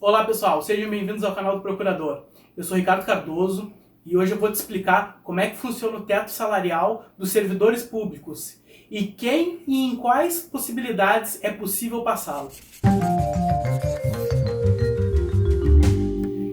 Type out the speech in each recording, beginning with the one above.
Olá pessoal, sejam bem-vindos ao canal do Procurador. Eu sou Ricardo Cardoso e hoje eu vou te explicar como é que funciona o teto salarial dos servidores públicos e quem e em quais possibilidades é possível passá-lo.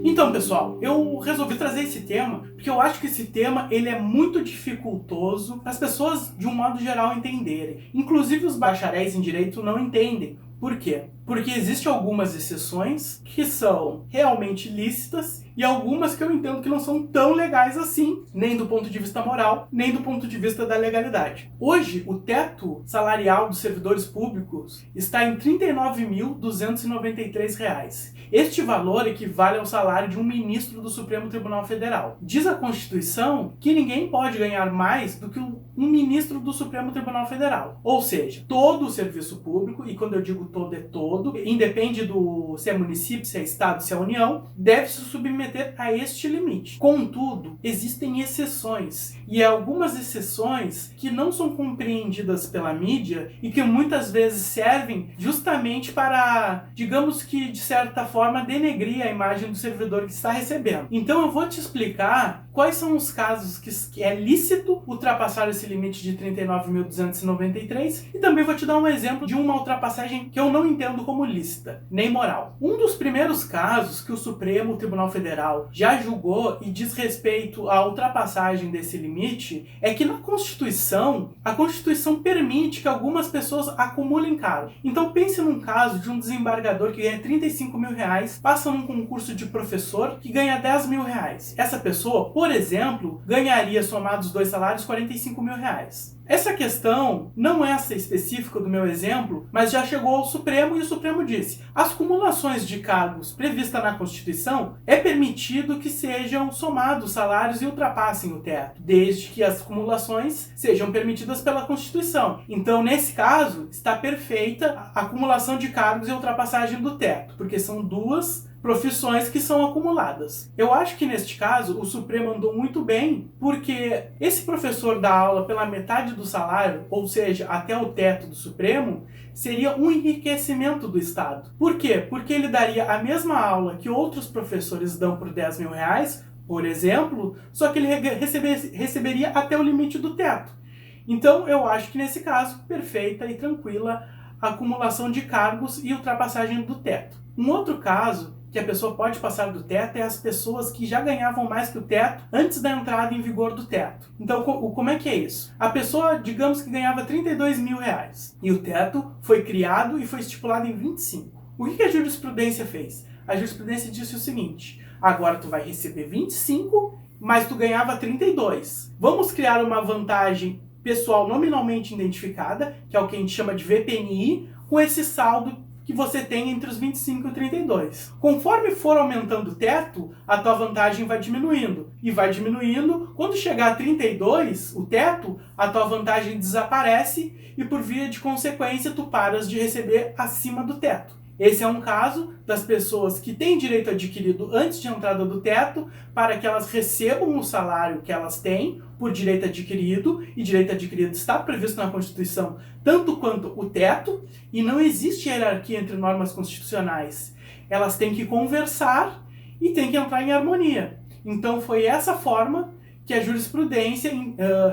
Então pessoal, eu resolvi trazer esse tema porque eu acho que esse tema ele é muito dificultoso para as pessoas de um modo geral entenderem. Inclusive os bacharéis em direito não entendem. Por quê? Porque existem algumas exceções que são realmente lícitas e algumas que eu entendo que não são tão legais assim, nem do ponto de vista moral, nem do ponto de vista da legalidade. Hoje, o teto salarial dos servidores públicos está em R$ 39.293. Este valor equivale ao salário de um ministro do Supremo Tribunal Federal. Diz a Constituição que ninguém pode ganhar mais do que um ministro do Supremo Tribunal Federal. Ou seja, todo o serviço público, e quando eu digo todo é todo, independe do se é município, se é estado, se é união, deve se submeter a este limite. Contudo, existem exceções, e algumas exceções que não são compreendidas pela mídia e que muitas vezes servem justamente para, digamos que de certa forma, denegrir a imagem do servidor que está recebendo. Então eu vou te explicar quais são os casos que é lícito ultrapassar esse limite de 39.293 e também vou te dar um exemplo de uma ultrapassagem que eu não entendo como lícita, nem moral. Um dos primeiros casos que o Supremo Tribunal Federal já julgou e diz respeito à ultrapassagem desse limite é que na Constituição, a Constituição permite que algumas pessoas acumulem cargos. Então pense num caso de um desembargador que ganha R$35 mil, passa num concurso de professor que ganha R$10 mil. Essa pessoa, por exemplo, ganharia somados os dois salários R$45 mil. Essa questão não é essa específica do meu exemplo, mas já chegou ao Supremo e o Supremo disse: as cumulações de cargos previstas na Constituição é permitido que sejam somados salários e ultrapassem o teto, desde que as cumulações sejam permitidas pela Constituição. Então, nesse caso, está perfeita a acumulação de cargos e a ultrapassagem do teto, porque são duas profissões que são acumuladas. Eu acho que neste caso o Supremo andou muito bem, porque esse professor dá aula pela metade do salário, ou seja, até o teto do Supremo, seria um enriquecimento do Estado. Por quê? Porque ele daria a mesma aula que outros professores dão por R$10 mil, por exemplo, só que ele receberia até o limite do teto. Então eu acho que nesse caso, perfeita e tranquila a acumulação de cargos e ultrapassagem do teto. Um outro caso que a pessoa pode passar do teto é as pessoas que já ganhavam mais que o teto antes da entrada em vigor do teto. Então, como é que é isso? A pessoa, digamos que ganhava R$32 mil e o teto foi criado e foi estipulado em 25. O que a jurisprudência fez? A jurisprudência disse o seguinte: agora tu vai receber 25, mas tu ganhava 32. Vamos criar uma vantagem pessoal nominalmente identificada, que é o que a gente chama de VPNI, com esse saldo que você tem entre os 25 e 32. Conforme for aumentando o teto, a tua vantagem vai diminuindo. E vai diminuindo, quando chegar a 32, o teto, a tua vantagem desaparece e por via de consequência tu paras de receber acima do teto. Esse é um caso das pessoas que têm direito adquirido antes de entrada do teto para que elas recebam o salário que elas têm por direito adquirido, e direito adquirido está previsto na Constituição tanto quanto o teto, e não existe hierarquia entre normas constitucionais. Elas têm que conversar e têm que entrar em harmonia. Então foi essa forma que a jurisprudência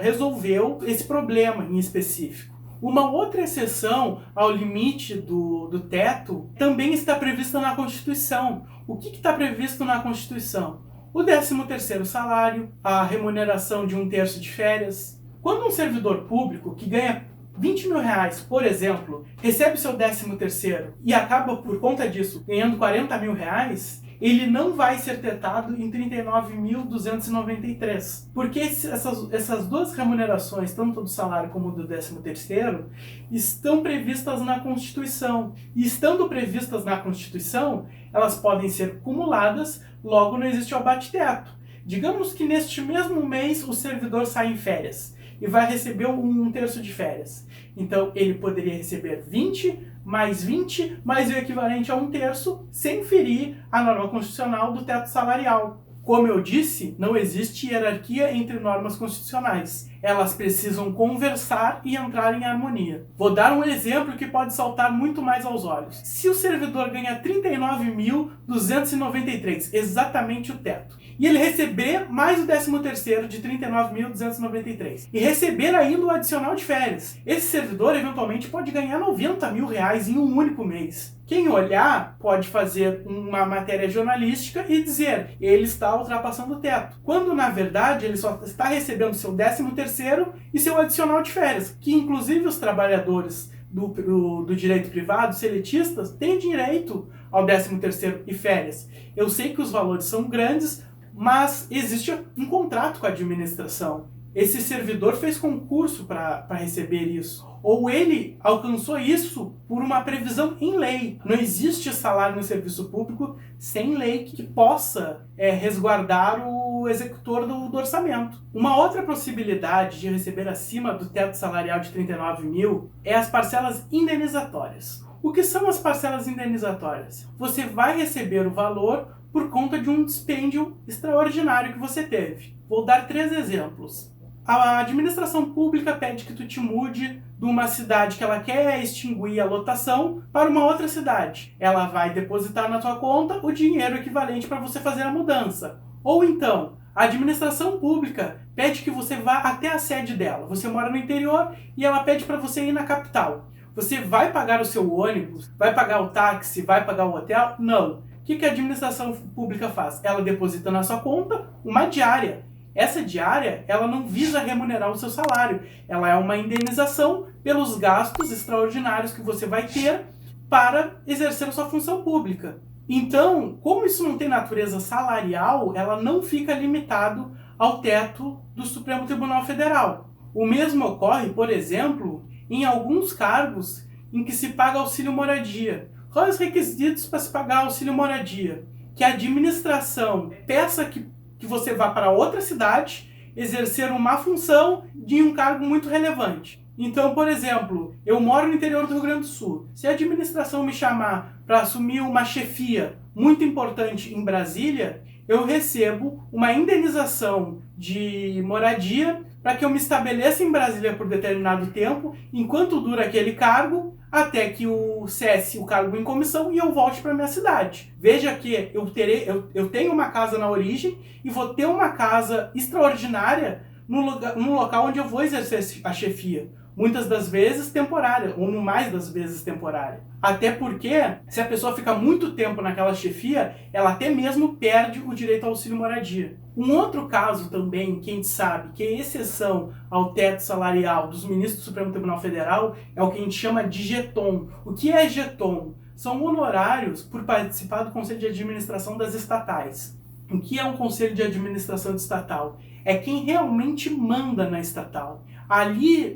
resolveu esse problema em específico. Uma outra exceção ao limite do teto também está prevista na Constituição. O que está previsto na Constituição? O 13º salário, a remuneração de 1/3 de férias. Quando um servidor público que ganha R$20 mil, por exemplo, recebe seu 13º e acaba por conta disso ganhando R$40 mil, ele não vai ser tetado em 39.293. Porque essas duas remunerações, tanto do salário como do 13º, estão previstas na Constituição. E estando previstas na Constituição, elas podem ser cumuladas, logo não existe o abate-teto. Digamos que neste mesmo mês o servidor sai em férias e vai receber 1/3 de férias. Então ele poderia receber 20 mais 20 mais o equivalente a 1/3, sem ferir a norma constitucional do teto salarial. Como eu disse, não existe hierarquia entre normas constitucionais. Elas precisam conversar e entrar em harmonia. Vou dar um exemplo que pode saltar muito mais aos olhos. Se o servidor ganha 39.293, exatamente o teto, e ele receber mais o 13º de 39.293, e receber ainda o adicional de férias, esse servidor eventualmente pode ganhar 90 mil reais em um único mês. Quem olhar pode fazer uma matéria jornalística e dizer ele está ultrapassando o teto, quando na verdade ele só está recebendo seu 13º e seu adicional de férias, que inclusive os trabalhadores do direito privado, seletistas, têm direito ao 13º e férias. Eu sei que os valores são grandes, mas existe um contrato com a administração. Esse servidor fez concurso para receber isso. Ou ele alcançou isso por uma previsão em lei. Não existe salário no serviço público sem lei que possa resguardar o executor do orçamento. Uma outra possibilidade de receber acima do teto salarial de 39 mil é as parcelas indenizatórias. O que são as parcelas indenizatórias? Você vai receber o valor por conta de um dispêndio extraordinário que você teve. Vou dar 3 exemplos. A administração pública pede que tu te mude de uma cidade que ela quer extinguir a lotação para uma outra cidade. Ela vai depositar na tua conta o dinheiro equivalente para você fazer a mudança. Ou então, a administração pública pede que você vá até a sede dela. Você mora no interior e ela pede para você ir na capital. Você vai pagar o seu ônibus? Vai pagar o táxi? Vai pagar o hotel? Não. O que a administração pública faz? Ela deposita na sua conta uma diária. Essa diária, ela não visa remunerar o seu salário. Ela é uma indenização pelos gastos extraordinários que você vai ter para exercer a sua função pública. Então, como isso não tem natureza salarial, ela não fica limitado ao teto do Supremo Tribunal Federal. O mesmo ocorre, por exemplo, em alguns cargos em que se paga auxílio moradia. Quais os requisitos para se pagar auxílio moradia? Que a administração peça que você vá para outra cidade exercer uma função de um cargo muito relevante. Então, por exemplo, eu moro no interior do Rio Grande do Sul. Se a administração me chamar para assumir uma chefia muito importante em Brasília, eu recebo uma indenização de moradia para que eu me estabeleça em Brasília por determinado tempo, enquanto dura aquele cargo, até que cesse o cargo em comissão e eu volte para minha cidade. Veja que eu tenho uma casa na origem e vou ter uma casa extraordinária no local onde eu vou exercer a chefia. Muitas das vezes temporária, ou no mais das vezes temporária. Até porque, se a pessoa fica muito tempo naquela chefia, ela até mesmo perde o direito ao auxílio moradia. Um outro caso também, que a gente sabe que é exceção ao teto salarial dos ministros do Supremo Tribunal Federal, é o que a gente chama de jeton. O que é jeton? São honorários por participar do Conselho de Administração das estatais. O que é um Conselho de Administração de estatal? É quem realmente manda na estatal.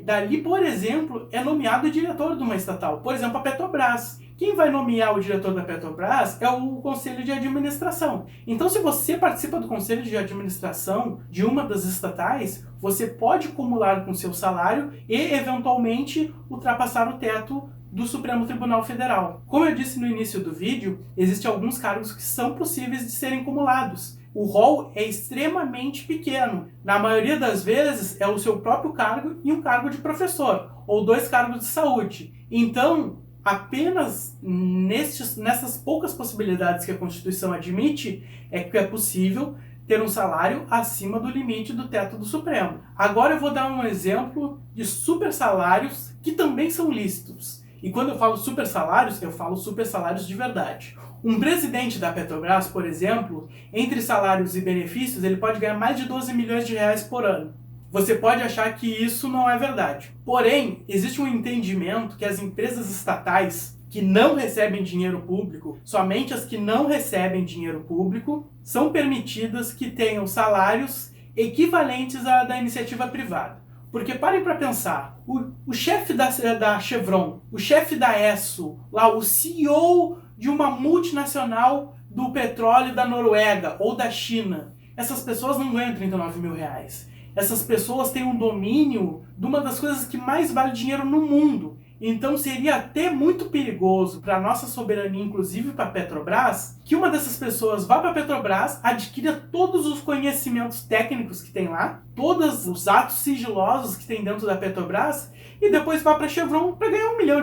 Dali, por exemplo, é nomeado o diretor de uma estatal. Por exemplo, a Petrobras. Quem vai nomear o diretor da Petrobras é o Conselho de Administração. Então, se você participa do Conselho de Administração de uma das estatais, você pode acumular com seu salário e, eventualmente, ultrapassar o teto do Supremo Tribunal Federal. Como eu disse no início do vídeo, existem alguns cargos que são possíveis de serem acumulados. O rol é extremamente pequeno. Na maioria das vezes é o seu próprio cargo e um cargo de professor, ou 2 cargos de saúde. Então, apenas nessas poucas possibilidades que a Constituição admite, é que é possível ter um salário acima do limite do teto do Supremo. Agora eu vou dar um exemplo de super salários que também são lícitos. E quando eu falo super salários, eu falo super salários de verdade. Um presidente da Petrobras, por exemplo, entre salários e benefícios, ele pode ganhar mais de 12 milhões de reais por ano. Você pode achar que isso não é verdade. Porém, existe um entendimento que as empresas estatais que não recebem dinheiro público, somente as que não recebem dinheiro público, são permitidas que tenham salários equivalentes à da iniciativa privada. Porque parem para pensar, o chefe da Chevron, o chefe da Esso, lá, o CEO de uma multinacional do petróleo da Noruega ou da China, essas pessoas não ganham 39 mil reais. Essas pessoas têm um domínio de uma das coisas que mais vale dinheiro no mundo. Então seria até muito perigoso para a nossa soberania, inclusive para a Petrobras, que uma dessas pessoas vá para a Petrobras, adquira todos os conhecimentos técnicos que tem lá, todos os atos sigilosos que tem dentro da Petrobras, e depois vá para a Chevron para ganhar R$1 milhão,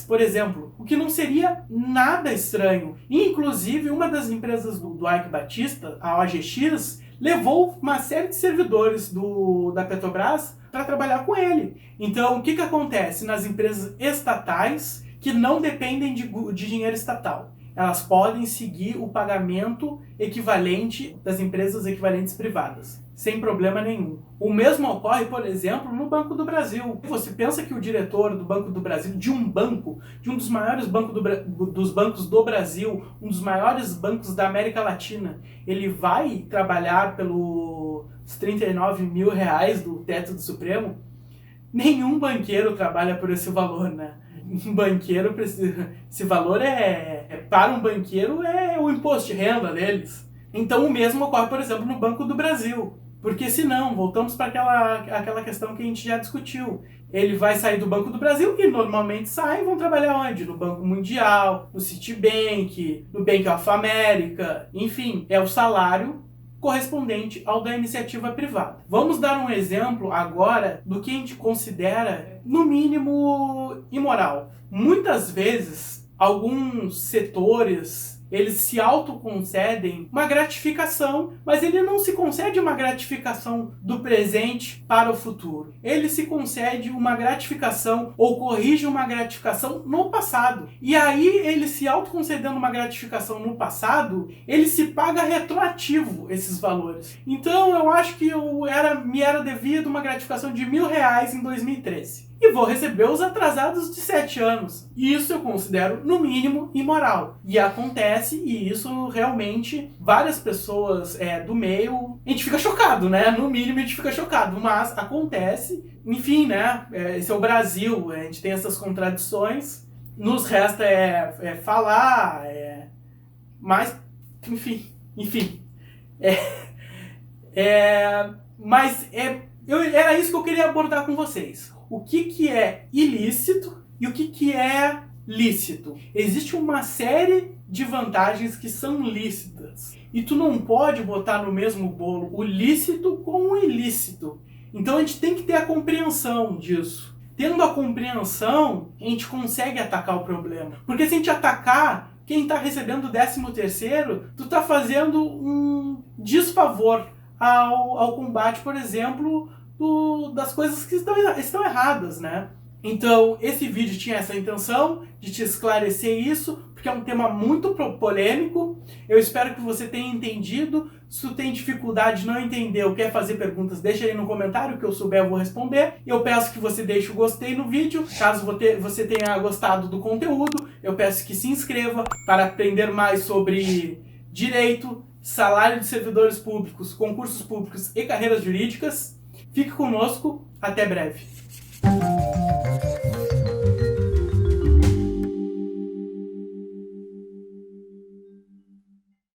por exemplo. O que não seria nada estranho. Inclusive, uma das empresas do Eike Batista, a OGX, levou uma série de servidores da Petrobras para trabalhar com ele. Então, o que acontece nas empresas estatais que não dependem de dinheiro estatal? Elas podem seguir o pagamento equivalente das empresas equivalentes privadas, sem problema nenhum. O mesmo ocorre, por exemplo, no Banco do Brasil. Você pensa que o diretor do Banco do Brasil, de um dos maiores dos bancos do Brasil, um dos maiores bancos da América Latina, ele vai trabalhar pelos R$39 mil do teto do Supremo? Nenhum banqueiro trabalha por esse valor, né? Um banqueiro precisa... Esse valor para um banqueiro é o imposto de renda deles. Então o mesmo ocorre, por exemplo, no Banco do Brasil. Porque senão, voltamos para aquela questão que a gente já discutiu. Ele vai sair do Banco do Brasil e normalmente vão trabalhar onde? No Banco Mundial, no Citibank, no Bank of America, enfim, é o salário correspondente ao da iniciativa privada. Vamos dar um exemplo agora do que a gente considera, no mínimo, imoral. Muitas vezes, alguns setores, eles se autoconcedem uma gratificação, mas ele não se concede uma gratificação do presente para o futuro. Ele se concede uma gratificação ou corrige uma gratificação no passado. E aí, ele se autoconcedendo uma gratificação no passado, ele se paga retroativo esses valores. Então, eu acho que me era devido uma gratificação de R$1.000 em 2013. E vou receber os atrasados de 7 anos. Isso eu considero, no mínimo, imoral. E acontece, e isso realmente, várias pessoas do meio, a gente fica chocado, né? No mínimo a gente fica chocado, mas acontece. Enfim, né? Esse é o Brasil, a gente tem essas contradições. Nos resta falar, mas, enfim. Mas era isso que eu queria abordar com vocês. O que é ilícito e o que é lícito. Existe uma série de vantagens que são lícitas. E tu não pode botar no mesmo bolo o lícito com o ilícito. Então a gente tem que ter a compreensão disso. Tendo a compreensão, a gente consegue atacar o problema. Porque se a gente atacar quem está recebendo o 13º, tu está fazendo um desfavor ao combate, por exemplo, das coisas que estão erradas, né? Então, esse vídeo tinha essa intenção de te esclarecer isso, porque é um tema muito polêmico. Eu espero que você tenha entendido. Se tu tem dificuldade de não entender ou quer fazer perguntas, deixa aí no comentário, que eu souber eu vou responder. Eu peço que você deixe o gostei no vídeo. Caso você tenha gostado do conteúdo, eu peço que se inscreva para aprender mais sobre direito, salário de servidores públicos, concursos públicos e carreiras jurídicas. Fique conosco, até breve.